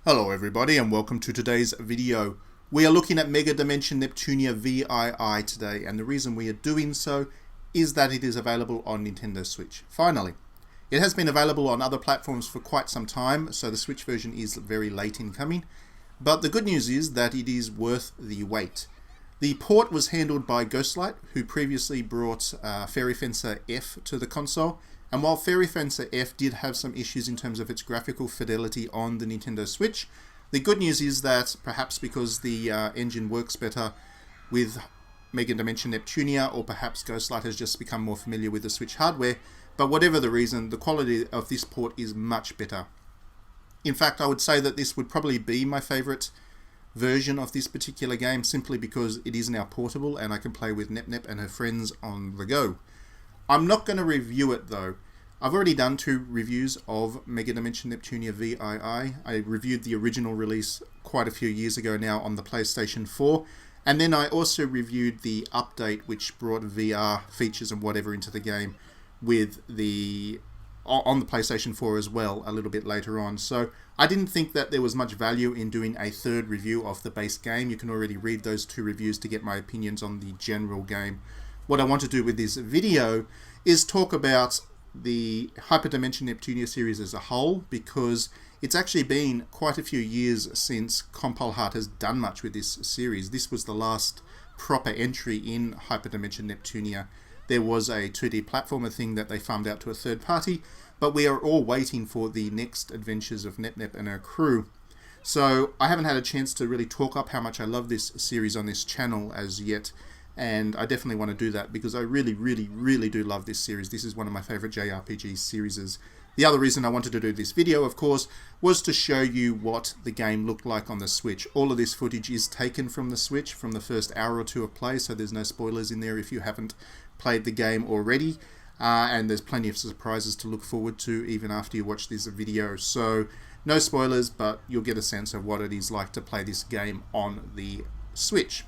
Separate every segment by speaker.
Speaker 1: Hello everybody and welcome to today's video. We are looking at Megadimension Neptunia VII today, and the reason we are doing so is that it is available on Nintendo Switch. Finally. It has been available on other platforms for quite some time, so the Switch version is very late in coming. But the good news is that it is worth the wait. The port was handled by Ghostlight, who previously brought Fairy Fencer F to the console. And while Fairy Fencer F did have some issues in terms of its graphical fidelity on the Nintendo Switch, the good news is that perhaps because the engine works better with Megadimension Neptunia, or perhaps Ghostlight has just become more familiar with the Switch hardware, but whatever the reason, the quality of this port is much better. In fact, I would say that this would probably be my favourite version of this particular game, simply because it is now portable and I can play with Nep Nep and her friends on the go. I'm not going to review it though. I've already done 2 reviews of Megadimension Neptunia VII. I reviewed the original release quite a few years ago now on the PlayStation 4, and then I also reviewed the update which brought VR features and whatever into the game with on the PlayStation 4 as well a little bit later on. So I didn't think that there was much value in doing a third review of the base game. You can already read those 2 reviews to get my opinions on the general game. What I want to do with this video is talk about the Hyperdimension Neptunia series as a whole, because it's actually been quite a few years since Compile Heart has done much with this series. This was the last proper entry in Hyperdimension Neptunia. There was a 2D platformer thing that they farmed out to a third party, but we are all waiting for the next adventures of Nep Nep and her crew. So I haven't had a chance to really talk up how much I love this series on this channel as yet, and I definitely want to do that because I really do love this series. This is one of my favourite JRPG series. The other reason I wanted to do this video, of course, was to show you what the game looked like on the Switch. All of this footage is taken from the Switch, from the first hour or 2 of play, so there's no spoilers in there if you haven't played the game already. And there's plenty of surprises to look forward to even after you watch this video. So, no spoilers, but you'll get a sense of what it is like to play this game on the Switch.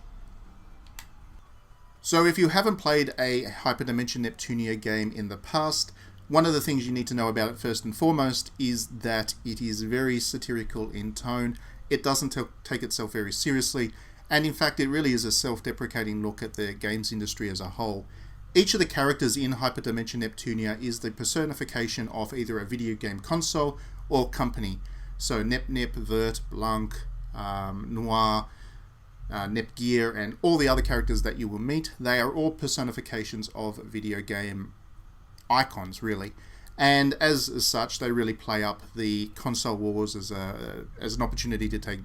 Speaker 1: So if you haven't played a Hyperdimension Neptunia game in the past, one of the things you need to know about it first and foremost is that it is very satirical in tone. It doesn't take itself very seriously, and in fact it really is a self-deprecating look at the games industry as a whole. Each of the characters in Hyperdimension Neptunia is the personification of either a video game console or company. So Nep Nep, Vert, Blanc, Noir, Nep Gear, and all the other characters that you will meet, they are all personifications of video game icons, really. And as such, they really play up the console wars as an opportunity to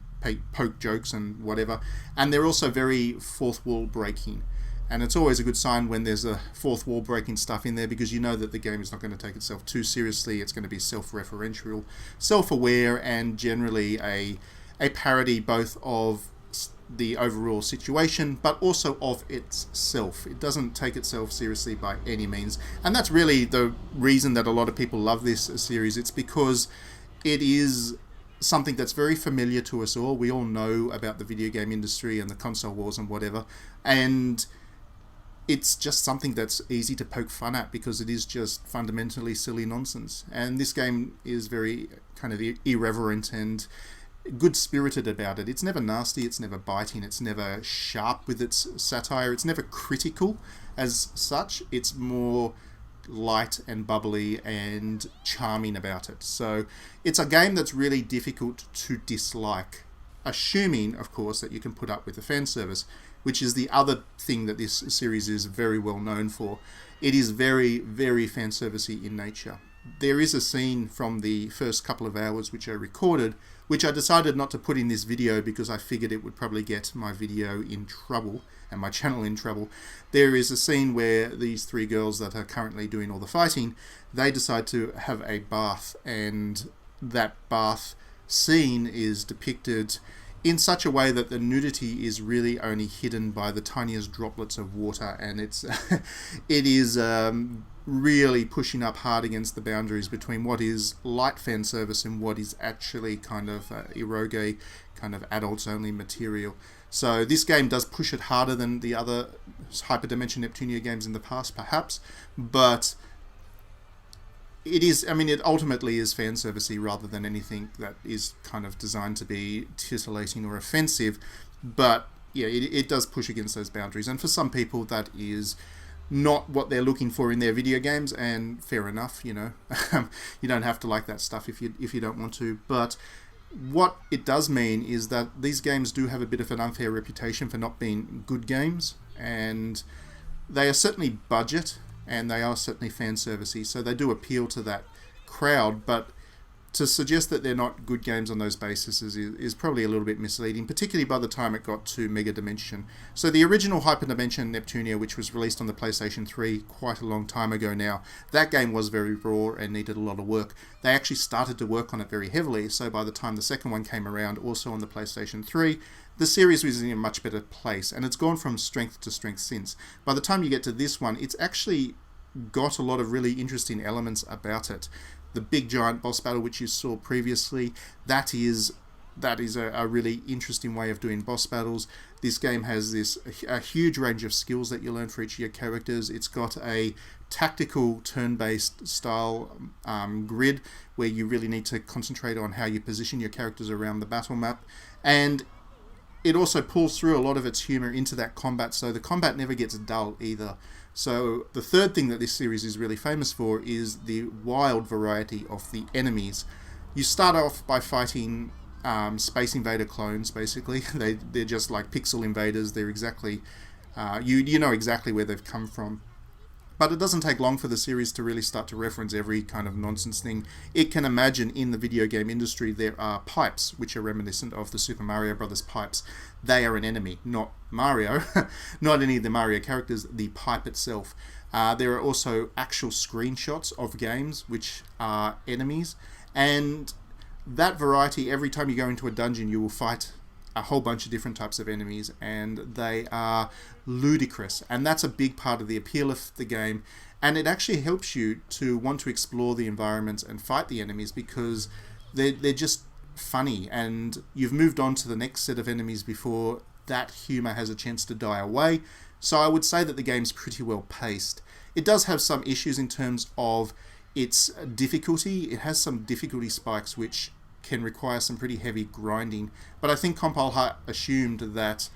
Speaker 1: poke jokes and whatever. And they're also very fourth wall breaking. And it's always a good sign when there's a fourth wall breaking stuff in there, because you know that the game is not going to take itself too seriously. It's going to be self-referential, self-aware, and generally a parody both of the overall situation, but also of itself. It doesn't take itself seriously by any means. And that's really the reason that a lot of people love this series. It's because it is something that's very familiar to us all. We all know about the video game industry and the console wars and whatever. And it's just something that's easy to poke fun at because it is just fundamentally silly nonsense. And this game is very kind of irreverent and good-spirited about it. It's never nasty, it's never biting, it's never sharp with its satire, it's never critical as such. It's more light and bubbly and charming about it. So it's a game that's really difficult to dislike, assuming, of course, that you can put up with the fan service, which is the other thing that this series is very well known for. It is very fan servicey in nature. There is a scene from the first couple of hours which I recorded, which I decided not to put in this video because I figured it would probably get my video in trouble and my channel in trouble. There is a scene where these 3 girls that are currently doing all the fighting, they decide to have a bath, and that bath scene is depicted in such a way that the nudity is really only hidden by the tiniest droplets of water, and it is really pushing up hard against the boundaries between what is light fan service and what is actually kind of eroge, kind of adults only material. So this game does push it harder than the other Hyperdimension Neptunia games in the past, perhaps, but it is, I mean, it ultimately is fan servicey rather than anything that is kind of designed to be titillating or offensive. But yeah, it does push against those boundaries. And for some people, that is not what they're looking for in their video games, and fair enough, you know. You don't have to like that stuff if you don't want to. But what it does mean is that these games do have a bit of an unfair reputation for not being good games, and they are certainly budget, and they are certainly fan servicey, so they do appeal to that crowd. But to suggest that they're not good games on those bases is probably a little bit misleading, particularly by the time it got to Megadimension. So the original Hyperdimension Neptunia, which was released on the PlayStation 3 quite a long time ago now, that game was very raw and needed a lot of work. They actually started to work on it very heavily, so by the time the second one came around, also on the PlayStation 3, the series was in a much better place, and it's gone from strength to strength since. By the time you get to this one, it's actually got a lot of really interesting elements about it. The big giant boss battle, which you saw previously, that is a really interesting way of doing boss battles. This game has a huge range of skills that you learn for each of your characters. It's got a tactical turn-based style grid where you really need to concentrate on how you position your characters around the battle map. And it also pulls through a lot of its humor into that combat, so the combat never gets dull either. So the third thing that this series is really famous for is the wild variety of the enemies. You start off by fighting Space Invader clones, basically. They're just like pixel invaders. They're exactly, you know exactly where they've come from. But it doesn't take long for the series to really start to reference every kind of nonsense thing. It can imagine in the video game industry there are pipes, which are reminiscent of the Super Mario Brothers pipes. They are an enemy, not Mario, not any of the Mario characters, the pipe itself. There are also actual screenshots of games, which are enemies. And that variety, every time you go into a dungeon, you will fight a whole bunch of different types of enemies, and they are ludicrous, and that's a big part of the appeal of the game. And it actually helps you to want to explore the environments and fight the enemies because they're just funny, and you've moved on to the next set of enemies before that humor has a chance to die away. So I would say that the game's pretty well paced. It does have some issues in terms of its difficulty. It has some difficulty spikes which can require some pretty heavy grinding, but I think Compile Heart assumed that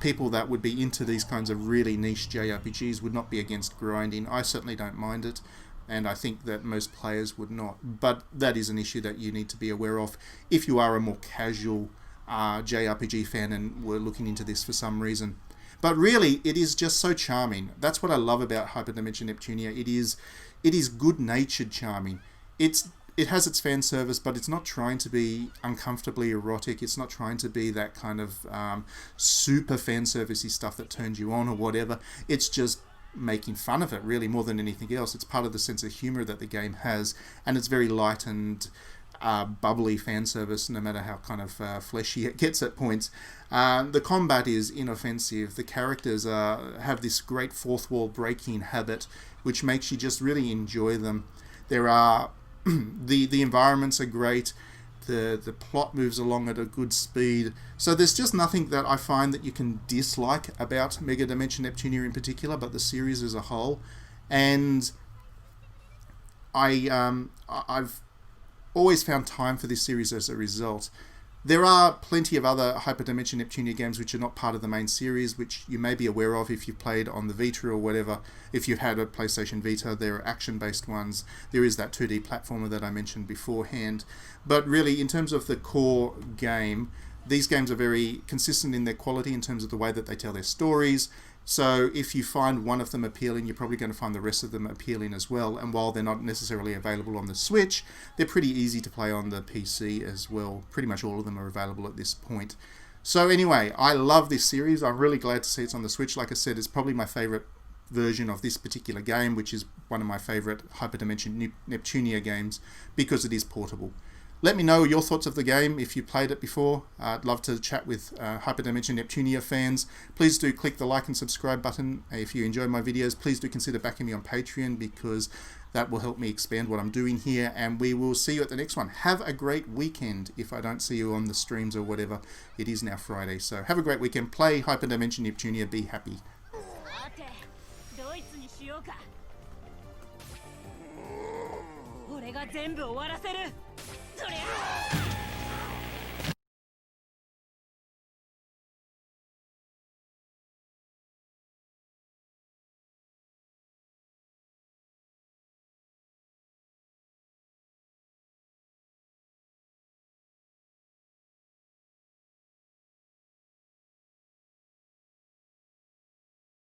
Speaker 1: people that would be into these kinds of really niche JRPGs would not be against grinding. I certainly don't mind it, and I think that most players would not, but that is an issue that you need to be aware of if you are a more casual JRPG fan and were looking into this for some reason. But really, it is just so charming. That's what I love about Hyperdimension Neptunia. It is good-natured charming. It has its fan service, but it's not trying to be uncomfortably erotic. It's not trying to be that kind of super fan servicey stuff that turns you on or whatever. It's just making fun of it, really, more than anything else. It's part of the sense of humor that the game has, and it's very light and bubbly fan service, no matter how kind of fleshy it gets at points. The combat is inoffensive. The characters have this great fourth wall breaking habit, which makes you just really enjoy them. There are the environments are great. The plot moves along at a good speed. So there's just nothing that I find that you can dislike about Megadimension Neptunia in particular, but the series as a whole. And I've always found time for this series as a result. There are plenty of other Hyperdimension Neptunia games which are not part of the main series, which you may be aware of if you've played on the Vita or whatever. If you've had a PlayStation Vita, there are action-based ones. There is that 2D platformer that I mentioned beforehand. But really, in terms of the core game, these games are very consistent in their quality in terms of the way that they tell their stories. So if you find one of them appealing, you're probably going to find the rest of them appealing as well. And while they're not necessarily available on the Switch, they're pretty easy to play on the PC as well. Pretty much all of them are available at this point. So anyway, I love this series. I'm really glad to see it's on the Switch. Like I said, it's probably my favorite version of this particular game, which is one of my favorite Hyperdimension Neptunia games because it is portable. Let me know your thoughts of the game if you played it before. I'd love to chat with Hyperdimension Neptunia fans. Please do click the like and subscribe button. If you enjoy my videos, please do consider backing me on Patreon because that will help me expand what I'm doing here. And we will see you at the next one. Have a great weekend if I don't see you on the streams or whatever. It is now Friday, so have a great weekend. Play Hyperdimension Neptunia. Be happy.
Speaker 2: 俺が全部終わらせる。そりゃ